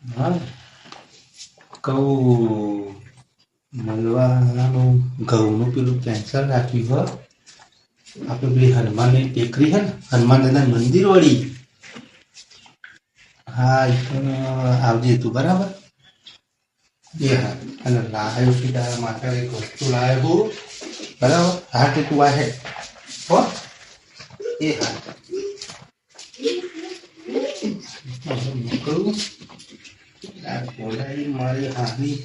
હા કહું મળવાનું ઘઉંનું પેલું કેન્સલ રાખ્યું હો. આપણે પેલી હનુમાનની ટેકરી છે ને હનુમાન દાદા મંદિર વાળી. હા એ તો આવજે તું બરાબર. એ હા અને લાયો છે તારા માટે એક વસ્તુ લાયો હું બરાબર. હા તે તું આહે હો. એ હા મોકલું બોલાવી મારી હાની.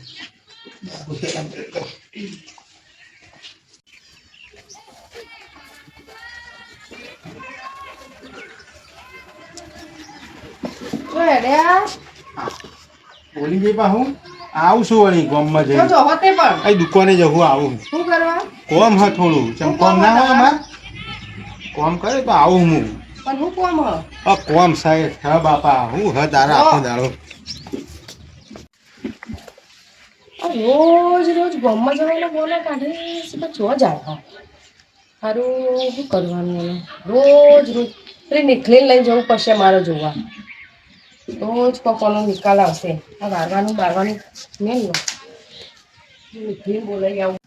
બોલી ગઈ પા હું આવું છું વળી ગામમાં જઈ અહીં દુકાને જવું આવું શું કરવા કોમ હ થોડું ચમ કોમ ના હોય અમાર કોમ કરે તો આવું હું પણ હું કોમ કોમ સાહેબ હા બાપા હું હ તારા આખો દાડો રોજ રોજ ગામમાં જવાનો બોલે કાઢી ચો જાય સારું શું કરવાનું એને રોજ રોજ નીકળીને લઈને જવું પડશે મારે જોવા રોજ કોનો નિકાલ આવશે આ વારવાનું બારવાનું મેન બોલાઈ આવું.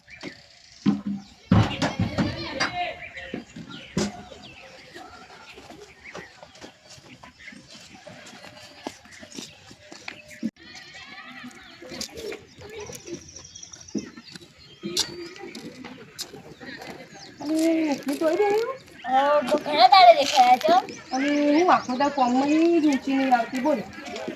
એટલી તોય રહ્યું ઘણા તારે દેખાયા છો અને હું આખો દા કોમમાં રુચિ નહીં આવતી બોલ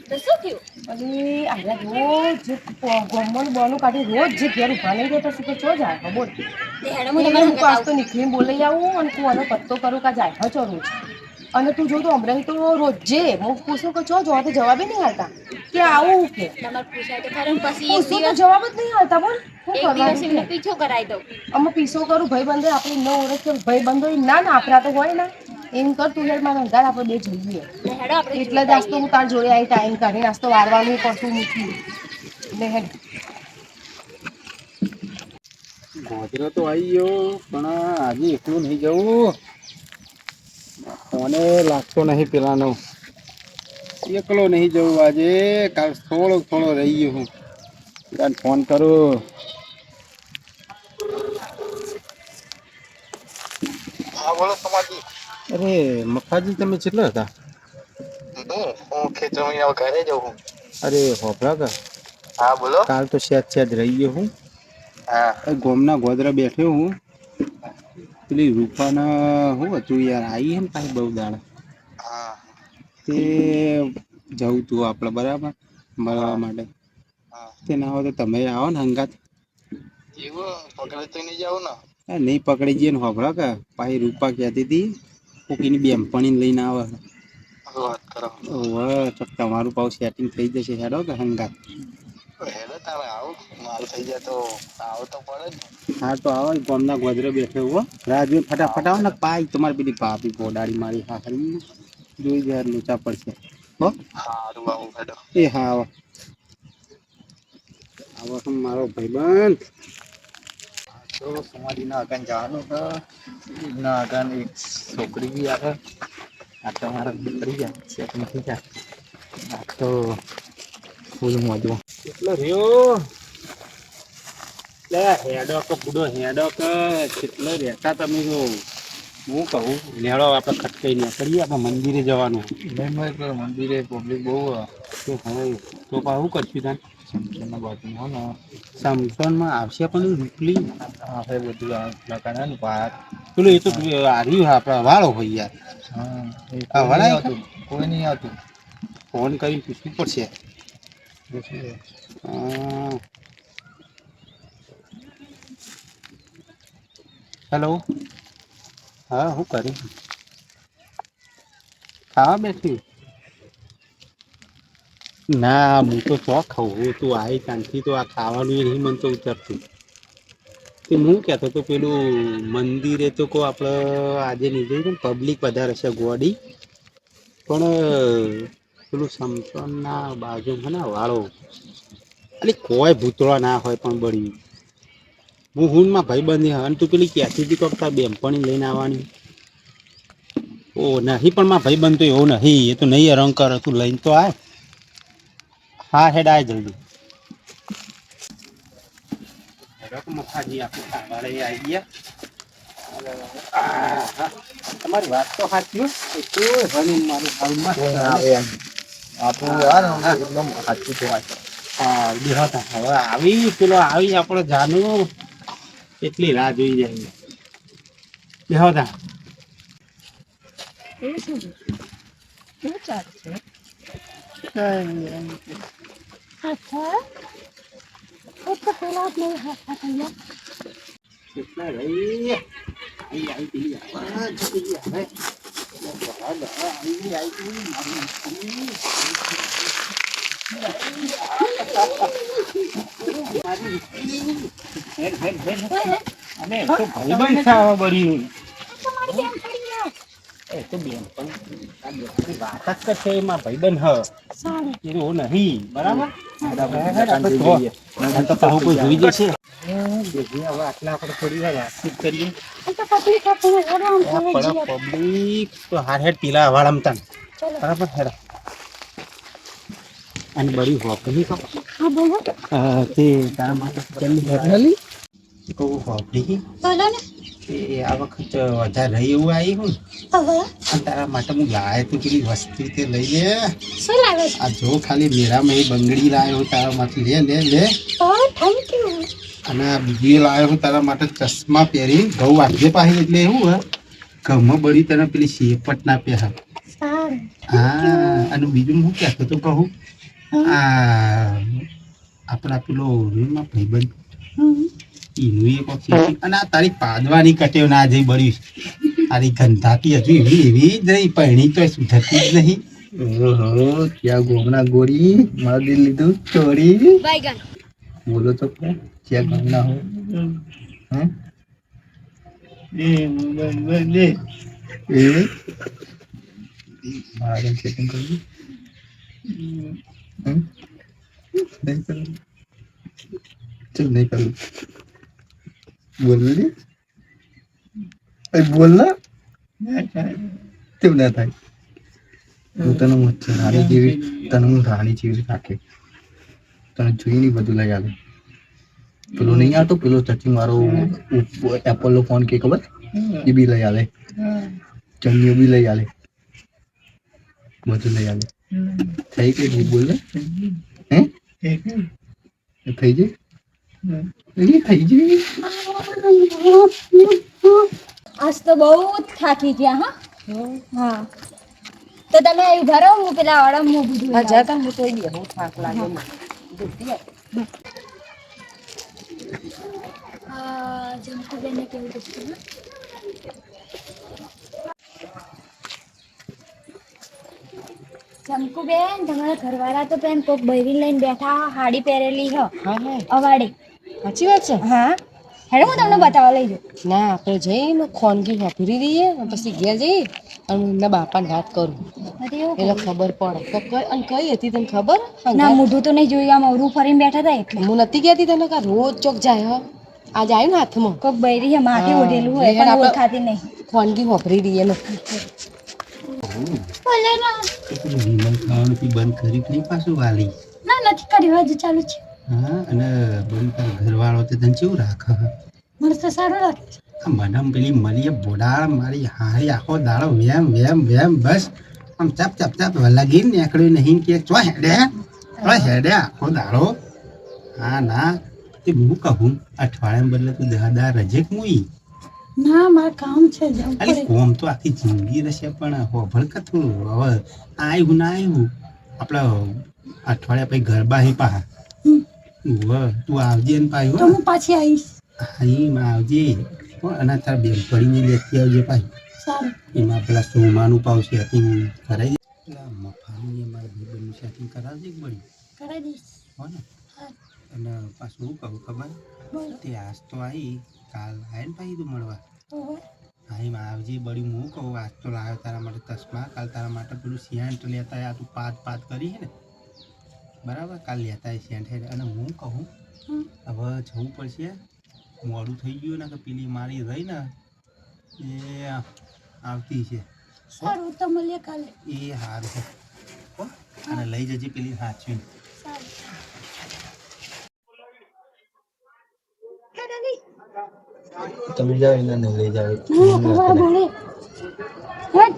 તો શું થયું અને આના રોજ ગમવાનું બોનું કાઢી રોજ જે ઘેર ઉભા નહીં રહેતા શું તો ચો જાય બોલ તે હેડો હું એને તમારા હું હંગાત પાસ આવું તો નીકળીને બોલાઈ આવું અને તું આનો પત્તો કરું કા જાય છો રોજ અને તું જો તો હમણાં તો રોજે હું પૂછું કે છો જોવા તો જવાબે નહીં હાલતા કે આવું કે તમારે પૂછાય તો ખરું પછી પૂછું તો જવાબ જ નહીં હાલતા બોલ શું એક દિવસ કરવાનું કે એમને પીછો કરાવી દઉં અમે પીસો કરું ભાઈ બંધો આપણે ન ઓળખ કે ભાઈ બંધો ના ના આપણા તો હોય ને એમ કર તું યાર મારા અંગાર આપણે બે જઈએ તો હેડો આપણે એટલે જ જોતા આજ તો આવીએ હું તાર જોડે આવી ટાઈમ કાઢી નાસ્તો વારવાનું પડતું મૂકી એટલે હેડ ગોધરો તો આવી ગયો પણ આજે એકલું નહીં જવું ફોને લાગતો નહીં પેલાનો એકલો નહીં જવું આજે કાલ થોડો રહી ગયો હું તાર ફોન કરું હા બોલો સમાજી અરે મફાજી તમે કેટલા હતા હું ખેતરમાં ઘરે જઉં અરે હોભળા કા હા બોલો કાલ તો સેજ રહી ગયો હું હા ગોમના ગોદરા બેઠ્યો હું પેલી રૂપાના હું હતું યાર આવી હે ને પાછી બહુ દાડા હા તે જવું તું આપણે બરાબર હા મળવા માટે હા તે ના હોય તો તમે આવો ને હંગાત એવું પકડે તો નહીં જાવ ને નહીં પકડી જઈએ ને હોભળો કે પાછી રૂપા કહેતી હતી કોકીની બેનપણીને લઈને આવે વાત કરો તો તમારું પાછું સેટિંગ થઈ જશે હેડો કે હંગાત હેડો તમે આવો માલ થઈ જાય તો આવો તો પડે જ હા તો આવો ગામના ગોદરે બેઠે હો રાજુ ફટાફટ આવો ને પાય તમારી પેલી ભાભી ગોડાડી મારી હા હરી જોઈ જાય લોચા પડશે હો સારું આવું હેડો એ હા આવો આવો તો મારો ભાઈબંધ તો સમાધિના આગળ જવાનું છે ના આગળ એક છોકરી બી આવે આ તમારા કરી જાય સેટિંગ થઈ જાય આ તો ફૂલ મોજો કેટલો રહ્યો હેડોક બુડો હેડોક કેટલો રહેતા તમે જો હું કહું લેડો આપણે ખટકાઈ ને કરીએ આપણે મંદિરે જવાનું મંદિરે પબ્લિક બહુ તો હવે તો શું કરશું ત્યાં સમસનના બાજુમાં હો સમસોનમાં આવશે પણ રીપલી ને આ બધું લગાડે ને બહાર પેલું એ તો હાર્યું આપણા વાળો હોય યાર હા એ આ કોઈ નહીં વળાય આવતું કોઈ નહીં આવતું ફોન કરીને પૂછવું પડશે પૂછી હેલો હા હું કરી ખાવા બેઠી ના હું તો શોખ ખાઉં તું આવી ત્યાંથી તો આ ખાવાનું એ નહીં મન તો ઉતરતું તે હું કહેતો તો પેલું મંદિરે તો કહો આપણે આજે નહીં જઈએ ને પબ્લિક વધારે છે ગોડી પણ પેલું સમસોનના બાજુ છે ને વાળો એટલે કોઈ ભૂતળા ના હોય પણ બળી હું માં ભાઈ બંધી અને તું પેલી કહેતી હતી કરતા બેનપણી લઈને આવવાની ઓ નહીં પણ માં ભાઈ બંધ તો એવો નહીં એ તો નહીં રંગ કરે તું લઈને તો આય હા હેડ આય જલ્દી. મફાજી આપણે ખાવા લઈ આવી ગયા. તમારી વાત તો સાચી હો. રનિંગ મારું હાલમાં આવે એમ આપણું યાર એકદમ સાચું કહેવાય. હા બેહતા હવે આવી પેલો આવી આપણો જાનું એટલી રાહ જોઈ જાય બેહતા. કેટલા રહી આવી આવી પેલી આવાજ પેલી આવે. ભાઈબંધ હ એવું નહીં બરાબર. જોઈ જશે હવે આટલા આપણે થોડી વાર વાતચીત કરીએ. પબ્લિક તો હાર હેડ પીલા વાળા તન બરાબર હેડ અને બરી હોપલી તે તારા માટે કેમની ભરલી કહું હોપલી બોલો ને. એ આ વખત વધારે રહી એવું આવ્યું અને તારા માટે હું લાય તું પેલી વસ્તુ તે લઈ લે. શું લાવે છે? આ જો ખાલી મેળામાં એ બંગડી લાવ્યો તારા માટે લે લે લે. Thank you. અને આ બીજી લાવ્યો હું તારા માટે ચશ્મા પહેરી ઘઉં વાગજે પાછી એટલે એવું હે ઘઉંમાં બળી તને પેલી શેપટ ના પહેર. હા અને બીજું હું કહેતો તો કહું આ આપણા પેલો ભાઈબંધ એનું એક વખત અને આ તારી પાદવાની કટેવ ના જઈ બળ્યું તારી ગંધાતી હજુ એવી એવી જ રહી પહેણી તો સુધરતી જ નહીં. ઓહો ક્યાં ગોમના ગોળી મારું દિલ લીધું ચોરી. બાયગન. બોલો તો ક્યાં ગોમના હો હે એ મારે ચેકિંગ કરવું નહીં કરવું ચલ નહીં કરવું બોલ ને બોલ ના કેમ ના થાય. હું તને રાણી જેવી તને હું રાણી જેવી રાખે તને જોઈ નહીં બધું લઈ આવે. પેલો નહીં આવતો પેલો સચિન મારો એપોલો ફોન કે ખબર એ બી લઈ આવે ચન્નીઓ બી લઈ આવે બધું લઈ આવે. થઈ કે નહીં બોલ હે થઈ જાય થઈ જાય. આજ તો બહુ જ થાકી ગયા હા. તો તમે ઉભા રહો હું પેલા વાળા હું બધું હા જા હું તો બહુ થાક લાગે મને. જમકુબેનને કેવું પૂછતું જમકુબેન તમારા ઘરવાળા તો પેન કોક બૈરી લઈને બેઠા હાડી પહેરેલી હ હા હા અવાડી. સાચી વાત છે. હા હેડો હું તમને બતાવવા લઈ જાઉં. ના આપણે જઈને ખોનગી વાપરી દઈએ અને પછી ઘેર જઈએ અને એમના બાપાને વાત કરું અરે એવું એટલે ખબર પડે તો અને કઈ હતી તને ખબર ના મોઢું તો નહીં જોયું આમ અવરું ફરીને બેઠા હતા એટલે હું નથી કહેતી તને કે રોજ ચોક જાય હ આજે આવ્યું ને હાથમાં કોક બૈરી હે માથે હા, ઓઢેલું હોય એટલે પણ આપણે- ઓળખાતી નહીં. ખોનગી વાપરી દઈએ ને બોલે ના વિમલ ખાવાનું બંધ કરી નહીં પાછું વાલી. ના નથી કર્યું હજુ ચાલુ છે. હા અને બંધ તાર ઘરવાળો તે તને કેવું રાખે મને તો સારું લાગે છે. આ મને પેલી મળીએ બોડાળ મારી હારી આખો દાડો વેમ વેમ વેમ બસ આમ ચપ ચપ ચપ લગી નીકળ્યું નહીં કે ચો હેડે આખો દાડો. હા ના તે હું કહું અઠવાડિયા બદલે તું દા રજે મુઈ ના મારે કામ છે અરે કોમ તો આખી જિંદગી રહેશે પણ હોભળ કે તું હવે આવ્યું ના આવ્યું આપણે અઠવાડિયા પછી ગરબા હી પાહા તું આવજે ને પાછું તો હું પાછી આવીશ. અહીં આવજે હો અને તારા બેનપણીને લેતી આવજે પાછી. સારું એમાં પેલા સોમાનું પાવ સેટિંગ કરાવી દે પેલા મફાની અમારા ભાઈબંધનું સેટિંગ કરાવજે એક બળી કરાવી દઈશ. હો ને અને પાછું શું કહું ખબર તે આજ તો આવી કાલ આવે ને પાછી તું મળવા હા એમાં આવજે બળી હું કહું આજ તો લાવ્યો તારા માટે ચશ્મા કાલ તારા માટે પેલું સેન્ટ લેતા આ તું પાત પાત કરી હે ને બરાબર કાલ લેતા સેન્ટ હે અને હું કહું હવે જવું પડશે મોડું થઈ ગયું ને કે પેલી મારી રહી ને એ આવતી છે સારું તો મળીએ કાલે. એ હારું છે હો અને લઈ જજે પેલી સાચવી સારું તમે જાઓ એટલે નહીં લઈ જાઓ ભલે હેટ.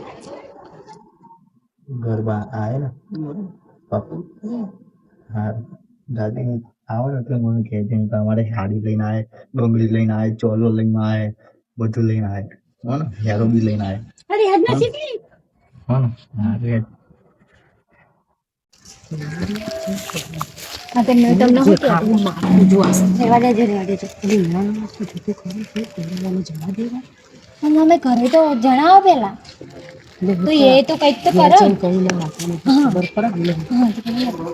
ગરબા આવે ને બાપુ હા દાદી આવો ને એટલે મને કહેજે તમારે સાડી લઈને આવે ડોંગળી લઈને આવે ચોલો લઈને આવે બધું લઈને આવે હો ને હેરો બી લઈને આવે અરે હેડ ના શીખી. હો ને હા રે હા તમને તમને જે શું કહેવું? ખાવું મારું જો આ રહેવા દેજો રહેવા દેજો. લીમડાનું વસ્તુ જોતું ખરું છે કોરોનાને જવા દેવા અને અમે ઘરે તો જણાવો પેલા તો એ તો કંઈક તો કરો. કઈ ના રાખવાનું ખબર પડે ને હા, તો કરી આપો.